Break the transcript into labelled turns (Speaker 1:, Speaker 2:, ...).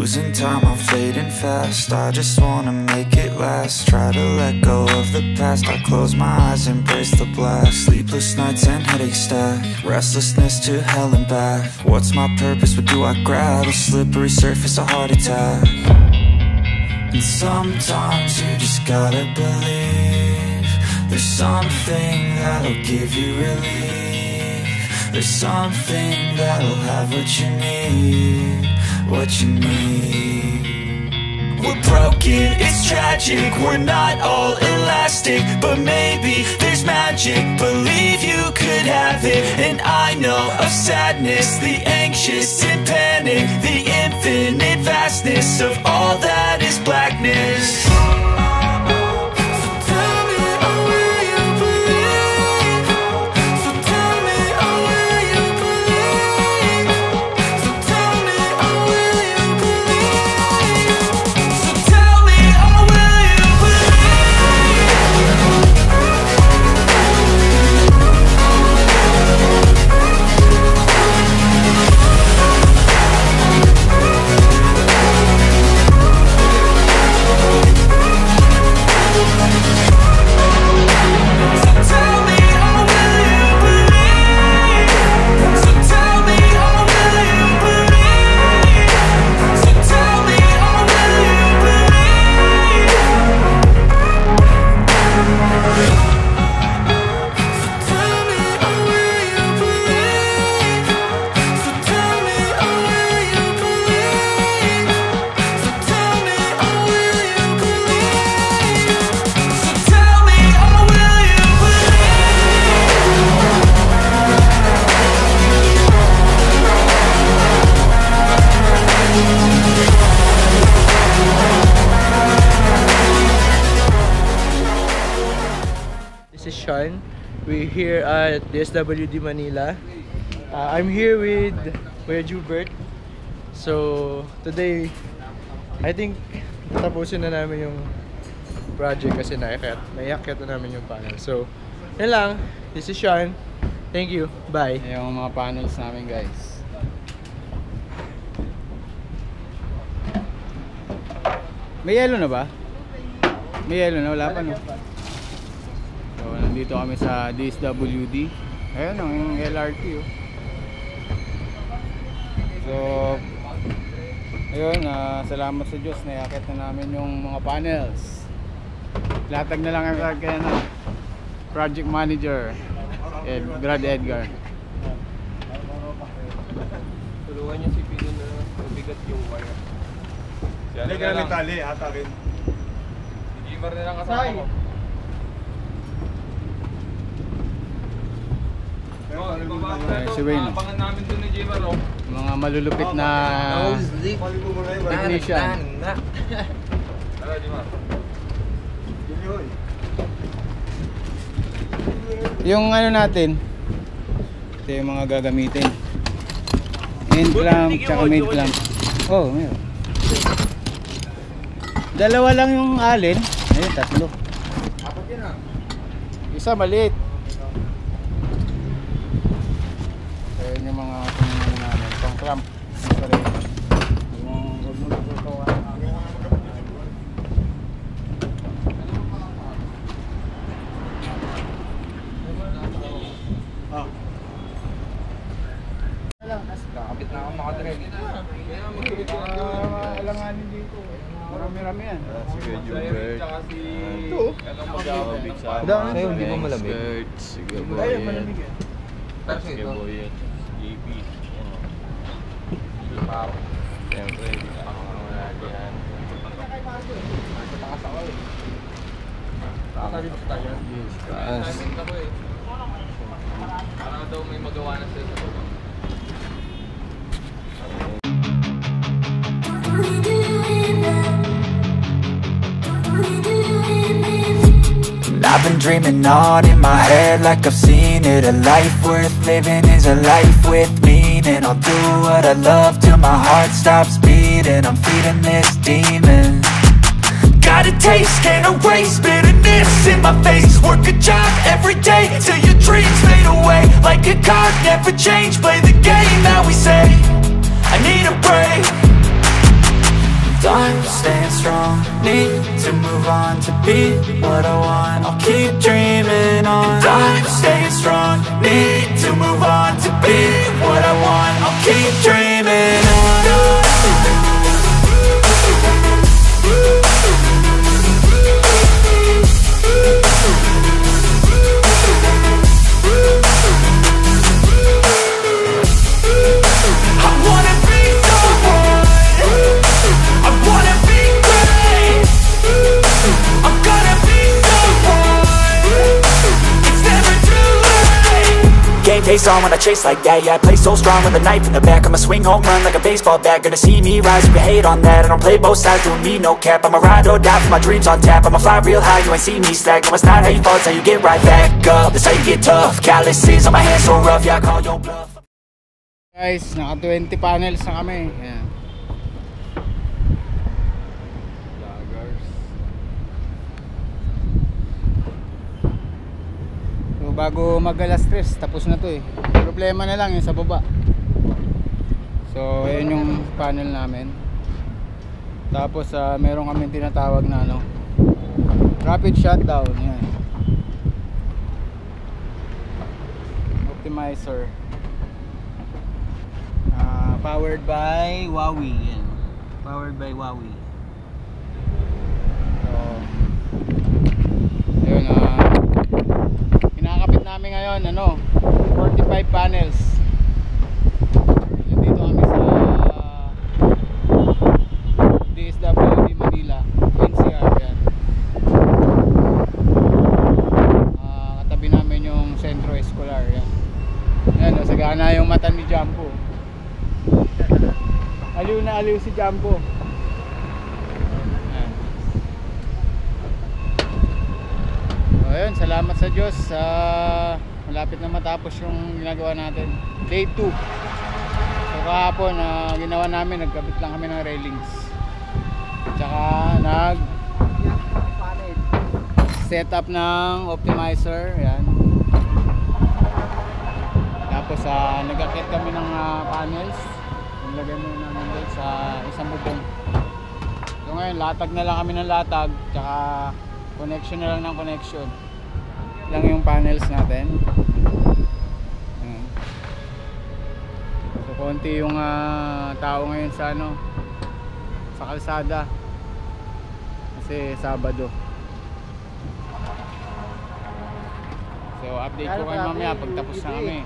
Speaker 1: losing time, I'm fading fast. I just wanna make it last. Try to let go of the past. I close my eyes, embrace the blast. Sleepless nights and headaches stack. Restlessness to hell and back. What's my purpose, what do I grab? A slippery surface, a heart attack. And sometimes you just gotta believe there's something that'll give you relief. There's something that'll have what you need, what you need. We're broken, it's tragic, we're not all elastic, but maybe there's magic. Believe you could have it, and I know of sadness, the anxious and panic, the infinite vastness of all that is blackness.
Speaker 2: We're here at DSWD Manila. I'm here with Kuya Jubert. So today, I think tapusin na namin yung project kasi naiakyat na namin yung panel. So, yun lang. This is Sean. Thank you. Bye.
Speaker 3: Yung mga panels namin, guys. May yellow na ba? May yellow na? Wala pa, no? So, nandito kami sa DSWD. Ayun, ang LRT, oh. So, ayun, salamat sa Diyos, naiakit na namin yung mga panels. Latag na lang ang kaya na project manager, Brad Edgar.
Speaker 4: Tulungan niya si Pino na mabigat yung wire. Hindi ka namin tali, hatakin. Hindi ba rin ang kasama ko?
Speaker 3: Si Wayne, mga malulupit na technician. Yung ano natin, ito yung mga gagamitin. End clamp, tsaka mid clamp. Oh, meron. Dalawa lang yung alin. Ayun, tatlo. Isa maliit. Yung mga namin, pang clamp.
Speaker 4: Kakapit na ako makadrive.
Speaker 3: Alanganin dito. Marami-rami yan.
Speaker 4: Sige, Jubert.
Speaker 3: Ito.
Speaker 4: Anong mag-awabig sa amin?
Speaker 2: Sa'yo, hindi mo malamig.
Speaker 4: Sige,
Speaker 3: Ayun, malamig yan.
Speaker 4: Sige, boyet. JP. Wow. Siyempre, hindi pa ako yan. Takas ako eh. Takas tayo.
Speaker 2: Yes, takas.
Speaker 4: Timing ako eh. Parang daw may magawa na sila sa baba.
Speaker 1: I've been dreaming on in my head like I've seen it. A life worth living is a life with meaning. I'll do what I love till my heart stops beating. I'm feeding this demon. Got a taste, can't erase bitterness in my face. Work a job every day till your dreams fade away. Like a card, never change, play the game that we say. I need a break. Done staying strong, need to move on to be what I want. I'll keep dreaming on. Done staying strong, need to move on to be what I want. I'll keep dreaming on. Face on when I chase like that, yeah, I play so strong with a knife in the back. I'ma swing home run like a baseball bat. Gonna see me rise if you hate on that. I don't play both sides, doing me no cap. I'ma ride or die for my dreams on tap. I'ma fly real high, you ain't see me slack. No, it's not how you fall, it's how you get right back up. That's how you get tough. Calluses on my hands so rough, yeah, I call your bluff.
Speaker 3: Guys, naka 20 panels na kami. Ayan. Bago mag alas 3, tapos na to eh. Problema na lang yung sa baba. So ayun yung panel namin. Tapos meron kami tinatawag na rapid shutdown. Yan. Optimizer. Powered by Huawei. Yan. Powered by Huawei. So ayun, kinakapit namin ngayon 45 panels. Dito kami sa DSWD Manila, NCR. Yan. Katabi namin yung Centro Escolar. Yan. Ayan, sagana yung mata ni Jumbo. Aliw na aliw si Jumbo. Ayun, salamat sa Diyos. Malapit na matapos yung ginagawa natin. Day 2. So kahapon ginawa namin, nagkabit lang kami ng railings. Tsaka set up ng optimizer. Yan. Tapos nag-akit kami ng panels. Nilagay mo namin doon sa isang bubong. So ngayon, latag na lang kami ng latag. Tsaka connection na lang ng connection lang yung panels natin. So konti yung tao ngayon sa sa kalsada kasi Sabado. So update ko kayo mamaya pag tapos na kami.